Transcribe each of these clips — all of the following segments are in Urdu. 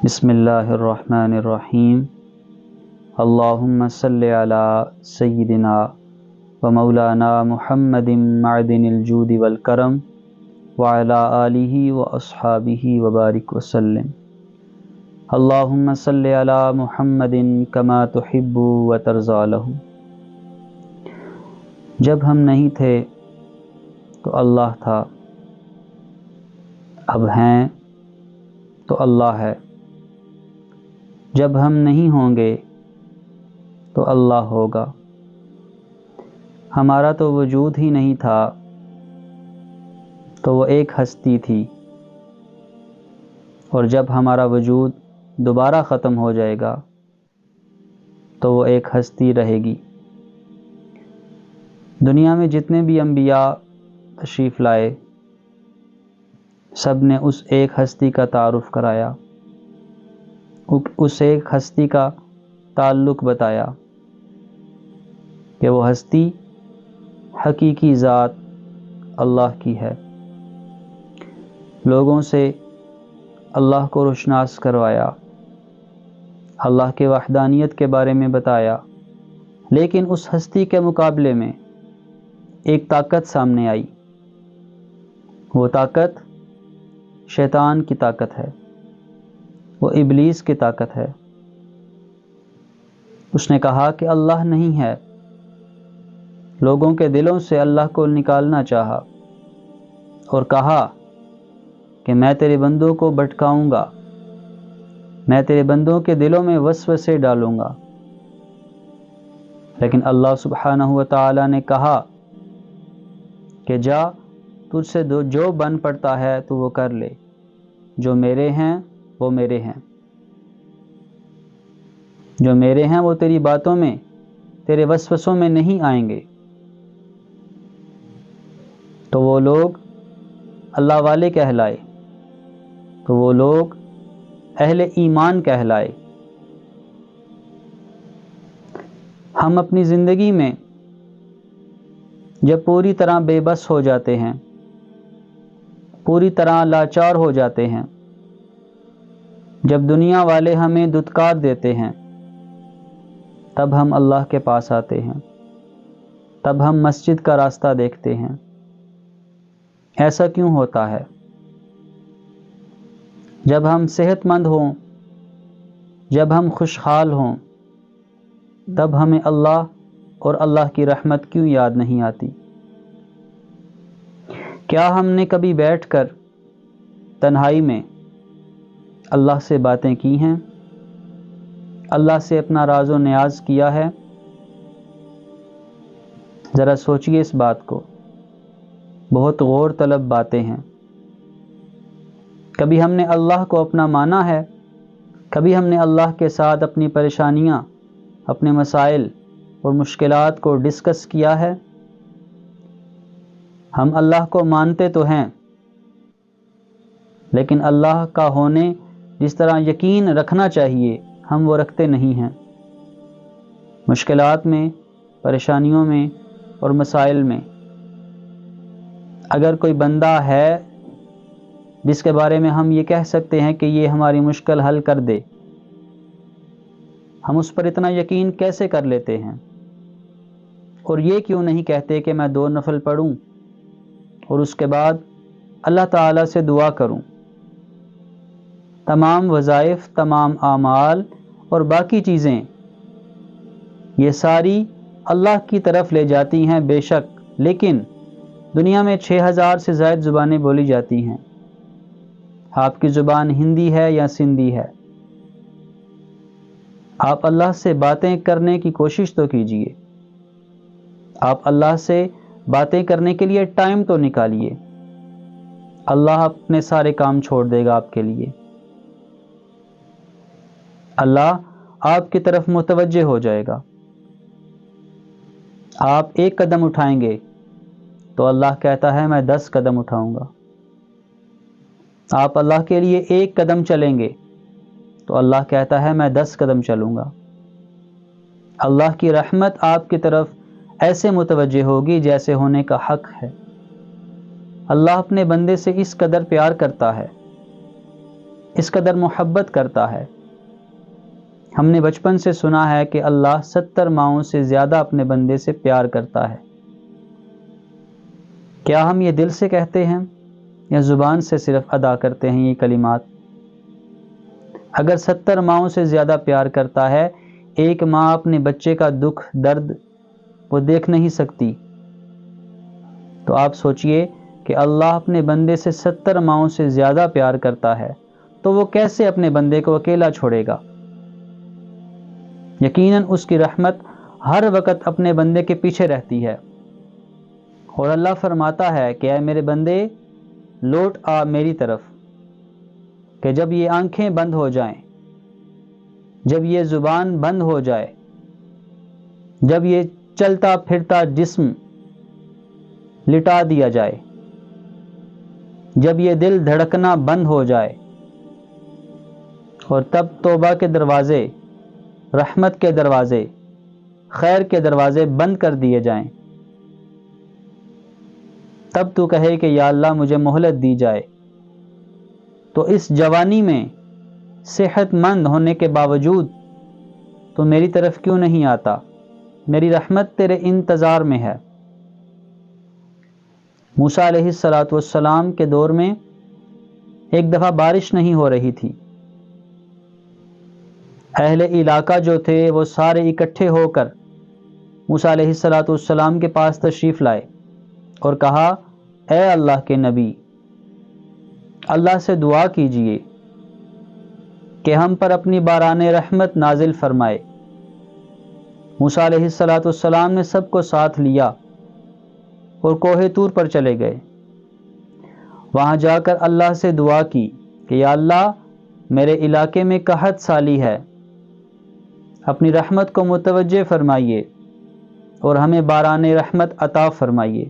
بسم اللہ الرحمن الرحیم اللہم صلی علی سیدنا و مولانا محمد معدن الجود والکرم وعلی آلہ و اصحابہ وبارک وسلم۔ اللہم صلی علی محمد کما تحب و ترضی لہ۔ جب ہم نہیں تھے تو اللہ تھا، اب ہیں تو اللہ ہے، جب ہم نہیں ہوں گے تو اللہ ہوگا۔ ہمارا تو وجود ہی نہیں تھا تو وہ ایک ہستی تھی، اور جب ہمارا وجود دوبارہ ختم ہو جائے گا تو وہ ایک ہستی رہے گی۔ دنیا میں جتنے بھی انبیاء تشریف لائے، سب نے اس ایک ہستی کا تعارف کرایا، اس ایک ہستی کا تعلق بتایا کہ وہ ہستی حقیقی ذات اللہ کی ہے۔ لوگوں سے اللہ کو روشناس کروایا، اللہ کے وحدانیت کے بارے میں بتایا، لیکن اس ہستی کے مقابلے میں ایک طاقت سامنے آئی۔ وہ طاقت شیطان کی طاقت ہے، وہ ابلیس کی طاقت ہے۔ اس نے کہا کہ اللہ نہیں ہے، لوگوں کے دلوں سے اللہ کو نکالنا چاہا اور کہا کہ میں تیرے بندوں کو بھٹکاؤں گا، میں تیرے بندوں کے دلوں میں وسوسے ڈالوں گا۔ لیکن اللہ سبحانہ و تعالی نے کہا کہ جا، تجھ سے جو بن پڑتا ہے تو وہ کر لے، جو میرے ہیں وہ میرے ہیں، جو میرے ہیں وہ تیری باتوں میں، تیرے وسوسوں میں نہیں آئیں گے۔ تو وہ لوگ اللہ والے کہلائے، تو وہ لوگ اہل ایمان کہلائے۔ ہم اپنی زندگی میں جب پوری طرح بے بس ہو جاتے ہیں، پوری طرح لاچار ہو جاتے ہیں، جب دنیا والے ہمیں دھتکار دیتے ہیں، تب ہم اللہ کے پاس آتے ہیں، تب ہم مسجد کا راستہ دیکھتے ہیں۔ ایسا کیوں ہوتا ہے؟ جب ہم صحت مند ہوں، جب ہم خوشحال ہوں، تب ہمیں اللہ اور اللہ کی رحمت کیوں یاد نہیں آتی؟ کیا ہم نے کبھی بیٹھ کر تنہائی میں اللہ سے باتیں کی ہیں؟ اللہ سے اپنا راز و نیاز کیا ہے؟ ذرا سوچئے اس بات کو، بہت غور طلب باتیں ہیں۔ کبھی ہم نے اللہ کو اپنا مانا ہے؟ کبھی ہم نے اللہ کے ساتھ اپنی پریشانیاں، اپنے مسائل اور مشکلات کو ڈسکس کیا ہے؟ ہم اللہ کو مانتے تو ہیں، لیکن اللہ کا ہونے جس طرح یقین رکھنا چاہیے ہم وہ رکھتے نہیں ہیں۔ مشکلات میں، پریشانیوں میں اور مسائل میں اگر کوئی بندہ ہے جس کے بارے میں ہم یہ کہہ سکتے ہیں کہ یہ ہماری مشکل حل کر دے، ہم اس پر اتنا یقین کیسے کر لیتے ہیں؟ اور یہ کیوں نہیں کہتے کہ میں 2 نفل پڑھوں اور اس کے بعد اللہ تعالیٰ سے دعا کروں؟ تمام وظائف، تمام اعمال اور باقی چیزیں یہ ساری اللہ کی طرف لے جاتی ہیں بے شک، لیکن دنیا میں 6000 سے زائد زبانیں بولی جاتی ہیں۔ آپ کی زبان ہندی ہے یا سندھی ہے؟ آپ اللہ سے باتیں کرنے کی کوشش تو کیجئے، آپ اللہ سے باتیں کرنے کے لیے ٹائم تو نکالیے، اللہ اپنے سارے کام چھوڑ دے گا آپ کے لیے۔ اللہ آپ کی طرف متوجہ ہو جائے گا۔ آپ 1 قدم اٹھائیں گے تو اللہ کہتا ہے میں 10 قدم اٹھاؤں گا۔ آپ اللہ کے لیے 1 قدم چلیں گے تو اللہ کہتا ہے میں 10 قدم چلوں گا۔ اللہ کی رحمت آپ کی طرف ایسے متوجہ ہوگی جیسے ہونے کا حق ہے۔ اللہ اپنے بندے سے اس قدر پیار کرتا ہے اس قدر محبت کرتا ہے۔ ہم نے بچپن سے سنا ہے کہ اللہ 70 ماؤں سے زیادہ اپنے بندے سے پیار کرتا ہے۔ کیا ہم یہ دل سے کہتے ہیں یا زبان سے صرف ادا کرتے ہیں یہ کلمات؟ اگر 70 ماؤں سے زیادہ پیار کرتا ہے، ایک ماں اپنے بچے کا دکھ درد وہ دیکھ نہیں سکتی، تو آپ سوچئے کہ اللہ اپنے بندے سے 70 ماؤں سے زیادہ پیار کرتا ہے تو وہ کیسے اپنے بندے کو اکیلا چھوڑے گا؟ یقیناً اس کی رحمت ہر وقت اپنے بندے کے پیچھے رہتی ہے، اور اللہ فرماتا ہے کہ اے میرے بندے لوٹ آ میری طرف، کہ جب یہ آنکھیں بند ہو جائیں، جب یہ زبان بند ہو جائے، جب یہ چلتا پھرتا جسم لٹا دیا جائے، جب یہ دل دھڑکنا بند ہو جائے، اور تب توبہ کے دروازے، رحمت کے دروازے، خیر کے دروازے بند کر دیے جائیں، تب تو کہے کہ یا اللہ مجھے مہلت دی جائے، تو اس جوانی میں صحت مند ہونے کے باوجود تو میری طرف کیوں نہیں آتا؟ میری رحمت تیرے انتظار میں ہے۔ موسیٰ علیہ السلام کے دور میں ایک دفعہ بارش نہیں ہو رہی تھی۔ اہل علاقہ جو تھے وہ سارے اکٹھے ہو کر موسیٰ علیہ السلام کے پاس تشریف لائے اور کہا، اے اللہ کے نبی، اللہ سے دعا کیجئے کہ ہم پر اپنی باران رحمت نازل فرمائے۔ موسیٰ علیہ السلام نے سب کو ساتھ لیا اور کوہ طور پر چلے گئے۔ وہاں جا کر اللہ سے دعا کی کہ یا اللہ میرے علاقے میں قحط سالی ہے، اپنی رحمت کو متوجہ فرمائیے اور ہمیں باران رحمت عطا فرمائیے۔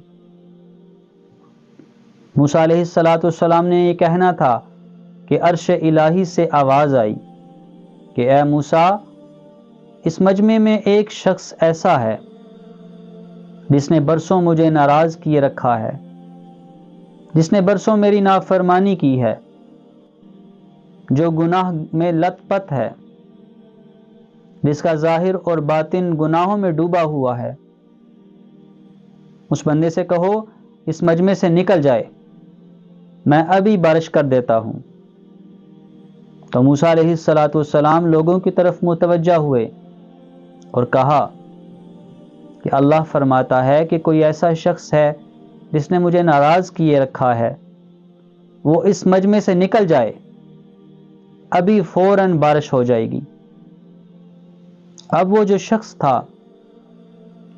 موسیٰ علیہ السلام نے یہ کہنا تھا کہ عرش الہی سے آواز آئی کہ اے موسیٰ، اس مجمع میں ایک شخص ایسا ہے جس نے برسوں مجھے ناراض کیے رکھا ہے، جس نے برسوں میری نافرمانی کی ہے، جو گناہ میں لت پت ہے، جس کا ظاہر اور باطن گناہوں میں ڈوبا ہوا ہے۔ اس بندے سے کہو اس مجمع سے نکل جائے، میں ابھی بارش کر دیتا ہوں۔ تو موسیٰ علیہ السلام لوگوں کی طرف متوجہ ہوئے اور کہا کہ اللہ فرماتا ہے کہ کوئی ایسا شخص ہے جس نے مجھے ناراض کیے رکھا ہے، وہ اس مجمع سے نکل جائے، ابھی فوراً بارش ہو جائے گی۔ اب وہ جو شخص تھا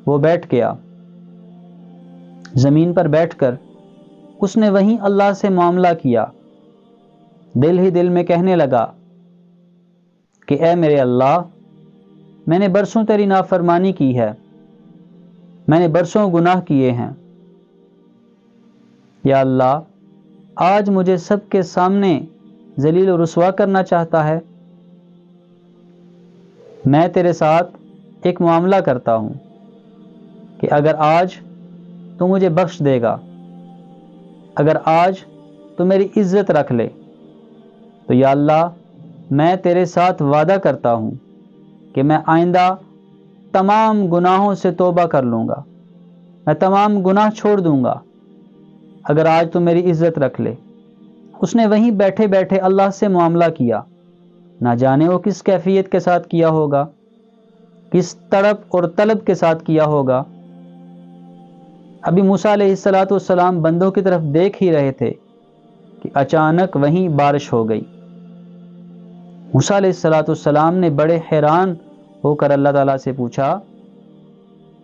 وہ بیٹھ گیا، زمین پر بیٹھ کر اس نے وہیں اللہ سے معاملہ کیا، دل ہی دل میں کہنے لگا کہ اے میرے اللہ، میں نے برسوں تیری نافرمانی کی ہے، میں نے برسوں گناہ کیے ہیں، یا اللہ آج مجھے سب کے سامنے ذلیل و رسوا کرنا چاہتا ہے؟ میں تیرے ساتھ ایک معاملہ کرتا ہوں کہ اگر آج تو مجھے بخش دے گا، اگر آج تو میری عزت رکھ لے، تو یا اللہ میں تیرے ساتھ وعدہ کرتا ہوں کہ میں آئندہ تمام گناہوں سے توبہ کر لوں گا، میں تمام گناہ چھوڑ دوں گا اگر آج تو میری عزت رکھ لے۔ اس نے وہیں بیٹھے بیٹھے اللہ سے معاملہ کیا، نہ جانے وہ کس کیفیت کے ساتھ کیا ہوگا، کس تڑپ اور طلب کے ساتھ کیا ہوگا۔ ابھی موسیٰ علیہ السلام بندوں کی طرف دیکھ ہی رہے تھے کہ اچانک وہیں بارش ہو گئی۔ موسیٰ علیہ السلام نے بڑے حیران ہو کر اللہ تعالیٰ سے پوچھا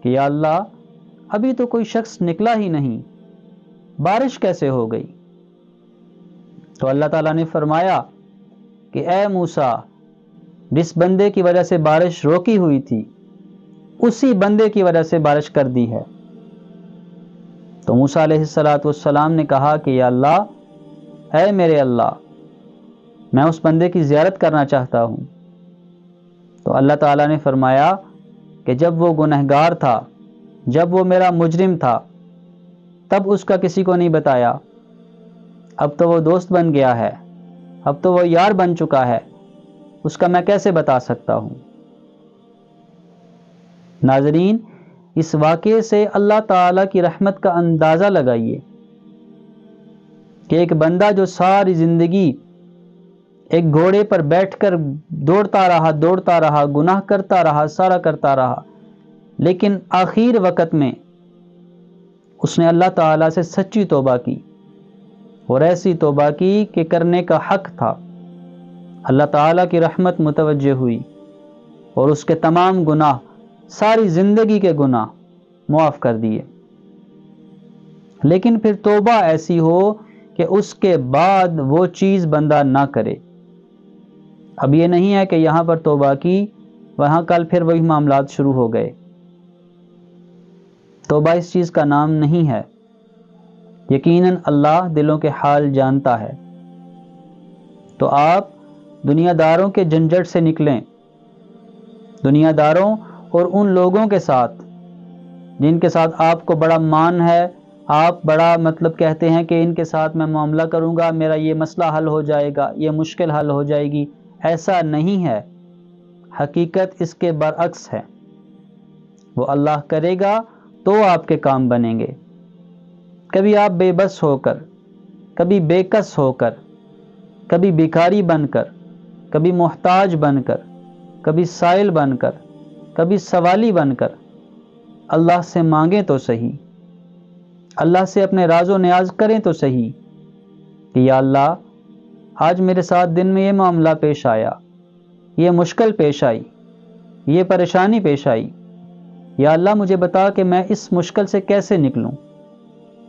کہ یا اللہ ابھی تو کوئی شخص نکلا ہی نہیں، بارش کیسے ہو گئی؟ تو اللہ تعالیٰ نے فرمایا کہ اے موسیٰ، جس بندے کی وجہ سے بارش روکی ہوئی تھی اسی بندے کی وجہ سے بارش کر دی ہے۔ تو موسیٰ علیہ السلام نے کہا کہ یا اللہ اے میرے اللہ، میں اس بندے کی زیارت کرنا چاہتا ہوں۔ تو اللہ تعالیٰ نے فرمایا کہ جب وہ گنہگار تھا، جب وہ میرا مجرم تھا، تب اس کا کسی کو نہیں بتایا، اب تو وہ دوست بن گیا ہے، اب تو وہ یار بن چکا ہے، اس کا میں کیسے بتا سکتا ہوں؟ ناظرین، اس واقعے سے اللہ تعالیٰ کی رحمت کا اندازہ لگائیے کہ ایک بندہ جو ساری زندگی ایک گھوڑے پر بیٹھ کر دوڑتا رہا، گناہ کرتا رہا، سارا کرتا رہا، لیکن آخر وقت میں اس نے اللہ تعالیٰ سے سچی توبہ کی، اور ایسی توبہ کی کہ کرنے کا حق تھا۔ اللہ تعالیٰ کی رحمت متوجہ ہوئی اور اس کے تمام گناہ، ساری زندگی کے گناہ معاف کر دیے۔ لیکن پھر توبہ ایسی ہو کہ اس کے بعد وہ چیز بندہ نہ کرے۔ اب یہ نہیں ہے کہ یہاں پر توبہ کی، وہاں کل پھر وہی معاملات شروع ہو گئے۔ توبہ اس چیز کا نام نہیں ہے۔ یقیناً اللہ دلوں کے حال جانتا ہے۔ تو آپ دنیا داروں کے جھنجھٹ سے نکلیں، دنیا داروں اور ان لوگوں کے ساتھ جن کے ساتھ آپ کو بڑا مان ہے، آپ بڑا کہتے ہیں کہ ان کے ساتھ میں معاملہ کروں گا، میرا یہ مسئلہ حل ہو جائے گا، یہ مشکل حل ہو جائے گی۔ ایسا نہیں ہے، حقیقت اس کے برعکس ہے۔ وہ اللہ کرے گا تو آپ کے کام بنیں گے۔ کبھی آپ بے بس ہو کر، کبھی بے کس ہو کر، کبھی بھکاری بن کر، کبھی محتاج بن کر، کبھی سائل بن کر، کبھی سوالی بن کر اللہ سے مانگیں تو صحیح، اللہ سے اپنے راز و نیاز کریں تو صحیح کہ یا اللہ، آج میرے ساتھ دن میں یہ معاملہ پیش آیا، یہ مشکل پیش آئی، یہ پریشانی پیش آئی، یا اللہ مجھے بتا کہ میں اس مشکل سے کیسے نکلوں،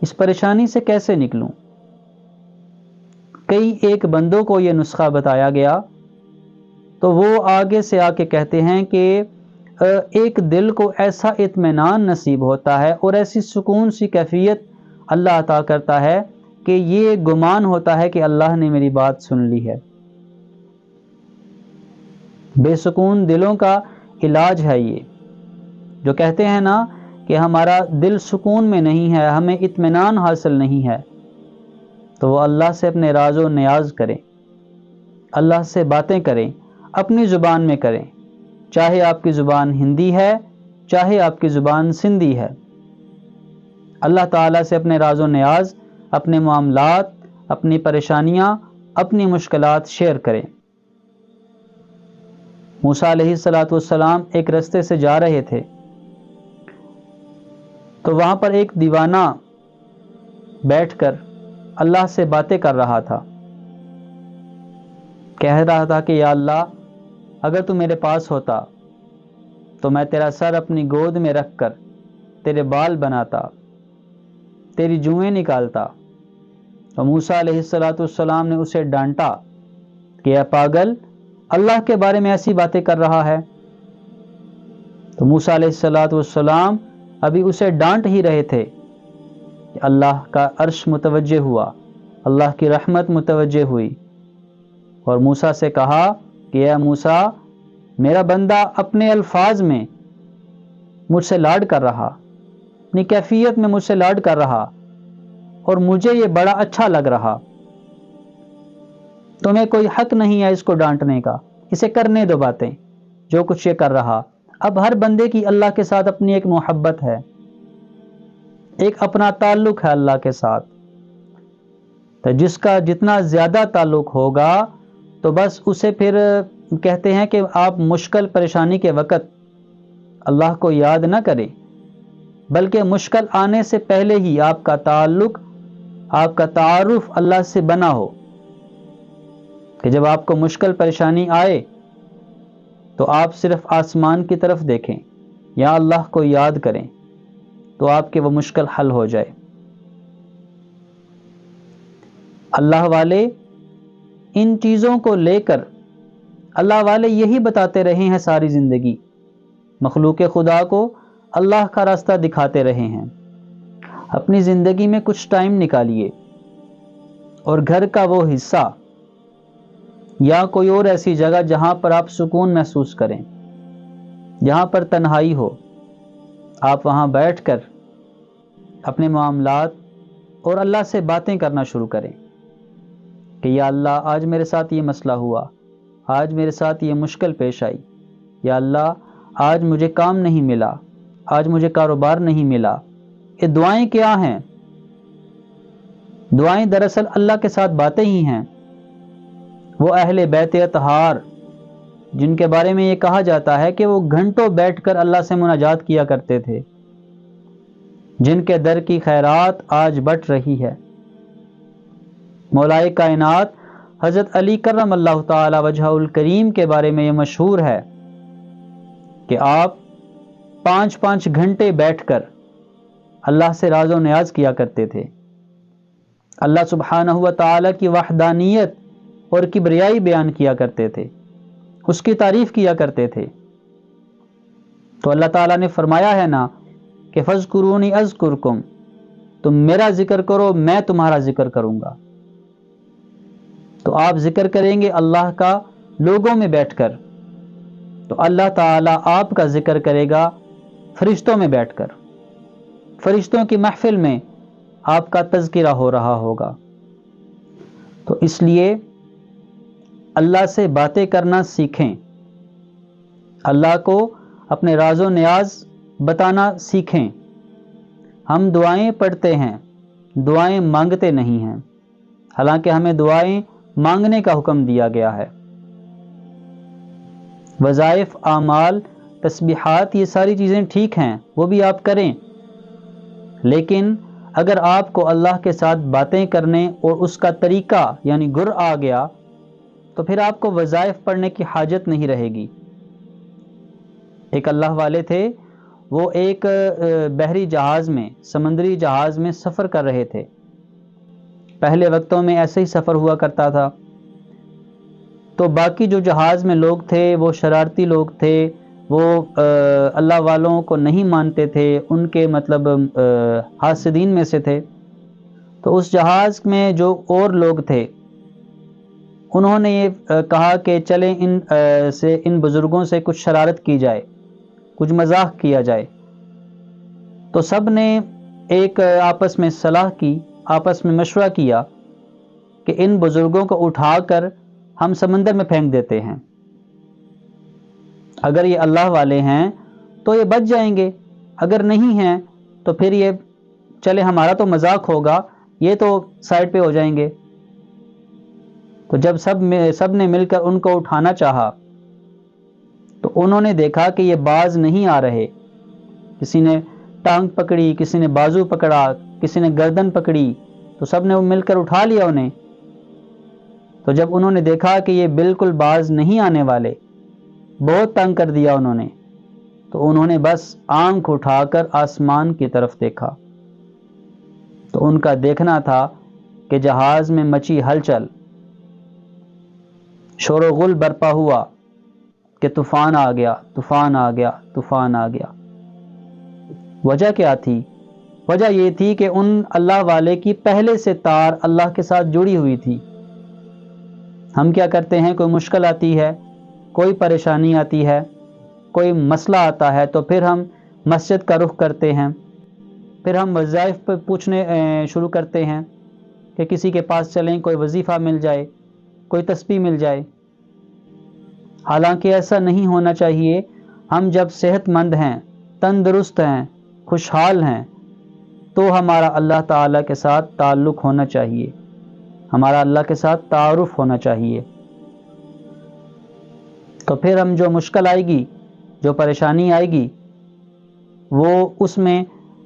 اس پریشانی سے کیسے نکلوں۔ کئی ایک بندوں کو یہ نسخہ بتایا گیا تو وہ آگے سے آ کے کہتے ہیں کہ ایک دل کو ایسا اطمینان نصیب ہوتا ہے اور ایسی سکون سی کیفیت اللہ عطا کرتا ہے کہ یہ گمان ہوتا ہے کہ اللہ نے میری بات سن لی ہے۔ بے سکون دلوں کا علاج ہے یہ، جو کہتے ہیں نا کہ ہمارا دل سکون میں نہیں ہے، ہمیں اطمینان حاصل نہیں ہے، تو وہ اللہ سے اپنے راز و نیاز کریں، اللہ سے باتیں کریں، اپنی زبان میں کریں، چاہے آپ کی زبان ہندی ہے، چاہے آپ کی زبان سندھی ہے۔ اللہ تعالیٰ سے اپنے راز و نیاز، اپنے معاملات، اپنی پریشانیاں، اپنی مشکلات شیئر کریں۔ موسیٰ علیہ السلام ایک رستے سے جا رہے تھے تو وہاں پر ایک دیوانہ بیٹھ کر اللہ سے باتیں کر رہا تھا، کہہ رہا تھا کہ یا اللہ، اگر تو میرے پاس ہوتا تو میں تیرا سر اپنی گود میں رکھ کر تیرے بال بناتا، تیری جوئیں نکالتا۔ تو موسیٰ علیہ السلام نے اسے ڈانٹا کہ اے پاگل، اللہ کے بارے میں ایسی باتیں کر رہا ہے۔ تو موسیٰ علیہ السلام ابھی اسے ڈانٹ ہی رہے تھے کہ اللہ کا عرش متوجہ ہوا، اللہ کی رحمت متوجہ ہوئی، اور موسیٰ سے کہا کہ اے موسیٰ، میرا بندہ اپنے الفاظ میں مجھ سے لاڈ کر رہا، اپنی کیفیت میں مجھ سے لاڈ کر رہا، اور مجھے یہ بڑا اچھا لگ رہا۔ تمہیں کوئی حق نہیں ہے اس کو ڈانٹنے کا، اسے کرنے دو باتیں جو کچھ یہ کر رہا۔ اب ہر بندے کی اللہ کے ساتھ اپنی ایک محبت ہے، ایک اپنا تعلق ہے اللہ کے ساتھ، تو جس کا جتنا زیادہ تعلق ہوگا تو بس اسے پھر کہتے ہیں کہ آپ مشکل پریشانی کے وقت اللہ کو یاد نہ کریں، بلکہ مشکل آنے سے پہلے ہی آپ کا تعلق، آپ کا تعارف اللہ سے بنا ہو، کہ جب آپ کو مشکل پریشانی آئے تو آپ صرف آسمان کی طرف دیکھیں یا اللہ کو یاد کریں تو آپ کے وہ مشکل حل ہو جائے۔ اللہ والے ان چیزوں کو لے کر، اللہ والے یہی بتاتے رہے ہیں ساری زندگی، مخلوق خدا کو اللہ کا راستہ دکھاتے رہے ہیں۔ اپنی زندگی میں کچھ ٹائم نکالیے اور گھر کا وہ حصہ یا کوئی اور ایسی جگہ جہاں پر آپ سکون محسوس کریں، جہاں پر تنہائی ہو، آپ وہاں بیٹھ کر اپنے معاملات اور اللہ سے باتیں کرنا شروع کریں۔ کہ یا اللہ آج میرے ساتھ یہ مسئلہ ہوا، آج میرے ساتھ یہ مشکل پیش آئی، یا اللہ آج مجھے کام نہیں ملا، آج مجھے کاروبار نہیں ملا۔ یہ دعائیں کیا ہیں؟ دعائیں دراصل اللہ کے ساتھ باتیں ہی ہیں۔ وہ اہل بیت اطہار جن کے بارے میں یہ کہا جاتا ہے کہ وہ گھنٹوں بیٹھ کر اللہ سے مناجات کیا کرتے تھے، جن کے در کی خیرات آج بٹ رہی ہے۔ مولائے کائنات حضرت علی کرم اللہ تعالی وجہہ الکریم کے بارے میں یہ مشہور ہے کہ آپ 5 گھنٹے بیٹھ کر اللہ سے راز و نیاز کیا کرتے تھے، اللہ سبحانہ و تعالی کی وحدانیت اور کبریائی بیان کیا کرتے تھے، اس کی تعریف کیا کرتے تھے۔ تو اللہ تعالیٰ نے فرمایا ہے نا کہ فَاذْكُرُونِي أَذْكُرْكُمْ، تم میرا ذکر کرو میں تمہارا ذکر کروں گا۔ تو آپ ذکر کریں گے اللہ کا لوگوں میں بیٹھ کر، تو اللہ تعالیٰ آپ کا ذکر کرے گا فرشتوں میں بیٹھ کر، فرشتوں کی محفل میں آپ کا تذکرہ ہو رہا ہوگا۔ تو اس لیے اللہ سے باتیں کرنا سیکھیں، اللہ کو اپنے راز و نیاز بتانا سیکھیں۔ ہم دعائیں پڑھتے ہیں، دعائیں مانگتے نہیں ہیں، حالانکہ ہمیں دعائیں مانگنے کا حکم دیا گیا ہے۔ وظائف، اعمال، تسبیحات، یہ ساری چیزیں ٹھیک ہیں، وہ بھی آپ کریں، لیکن اگر آپ کو اللہ کے ساتھ باتیں کرنے اور اس کا طریقہ یعنی گر آ گیا تو پھر آپ کو وظائف پڑھنے کی حاجت نہیں رہے گی۔ ایک اللہ والے تھے، وہ ایک بحری جہاز میں، سمندری جہاز میں سفر کر رہے تھے۔ پہلے وقتوں میں ایسے ہی سفر ہوا کرتا تھا، تو باقی جو جہاز میں لوگ تھے وہ شرارتی لوگ تھے، وہ اللہ والوں کو نہیں مانتے تھے، ان کے مطلب حاسدین میں سے تھے۔ تو اس جہاز میں جو اور لوگ تھے انہوں نے یہ کہا کہ چلیں ان بزرگوں سے کچھ شرارت کی جائے، کچھ مذاق کیا جائے۔ تو سب نے ایک آپس میں صلاح کی، آپس میں مشورہ کیا کہ ان بزرگوں کو اٹھا کر ہم سمندر میں پھینک دیتے ہیں، اگر یہ اللہ والے ہیں تو یہ بچ جائیں گے، اگر نہیں ہیں تو پھر یہ چلے ہمارا تو مذاق ہوگا، یہ تو سائڈ پہ ہو جائیں گے۔ تو جب سب نے مل کر ان کو اٹھانا چاہا تو انہوں نے دیکھا کہ یہ باز نہیں آ رہے، کسی نے ٹانگ پکڑی، کسی نے بازو پکڑا، کسی نے گردن پکڑی، تو سب نے مل کر اٹھا لیا انہیں۔ تو جب انہوں نے دیکھا کہ یہ بالکل باز نہیں آنے والے، بہت تنگ کر دیا انہوں نے، تو انہوں نے بس آنکھ اٹھا کر آسمان کی طرف دیکھا۔ تو ان کا دیکھنا تھا کہ جہاز میں مچی ہلچل، شور و غل برپا ہوا کہ طوفان آ گیا، طوفان آ گیا، طوفان آ گیا۔ وجہ کیا تھی؟ وجہ یہ تھی کہ ان اللہ والے کی پہلے سے تار اللہ کے ساتھ جڑی ہوئی تھی۔ ہم کیا کرتے ہیں، کوئی مشکل آتی ہے، کوئی پریشانی آتی ہے، کوئی مسئلہ آتا ہے تو پھر ہم مسجد کا رخ کرتے ہیں، پھر ہم وظائف پہ پوچھنے شروع کرتے ہیں کہ کسی کے پاس چلیں، کوئی وظیفہ مل جائے، کوئی تسبیح مل جائے۔ حالانکہ ایسا نہیں ہونا چاہیے۔ ہم جب صحت مند ہیں، تندرست ہیں، خوشحال ہیں، تو ہمارا اللہ تعالیٰ کے ساتھ تعلق ہونا چاہیے، ہمارا اللہ کے ساتھ تعارف ہونا چاہیے۔ تو پھر ہم جو مشکل آئے گی، جو پریشانی آئے گی، وہ اس میں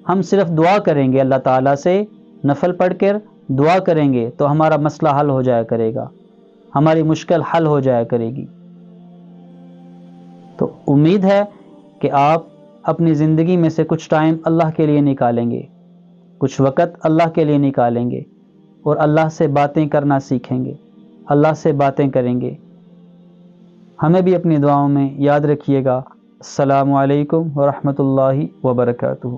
ہم صرف دعا کریں گے، اللہ تعالیٰ سے نفل پڑھ کر دعا کریں گے تو ہمارا مسئلہ حل ہو جایا کرے گا، ہماری مشکل حل ہو جایا کرے گی۔ تو امید ہے کہ آپ اپنی زندگی میں سے کچھ ٹائم اللہ کے لیے نکالیں گے، کچھ وقت اللہ کے لیے نکالیں گے اور اللہ سے باتیں کرنا سیکھیں گے، اللہ سے باتیں کریں گے۔ ہمیں بھی اپنی دعاؤں میں یاد رکھیے گا۔ السلام علیکم ورحمۃ اللہ وبرکاتہ۔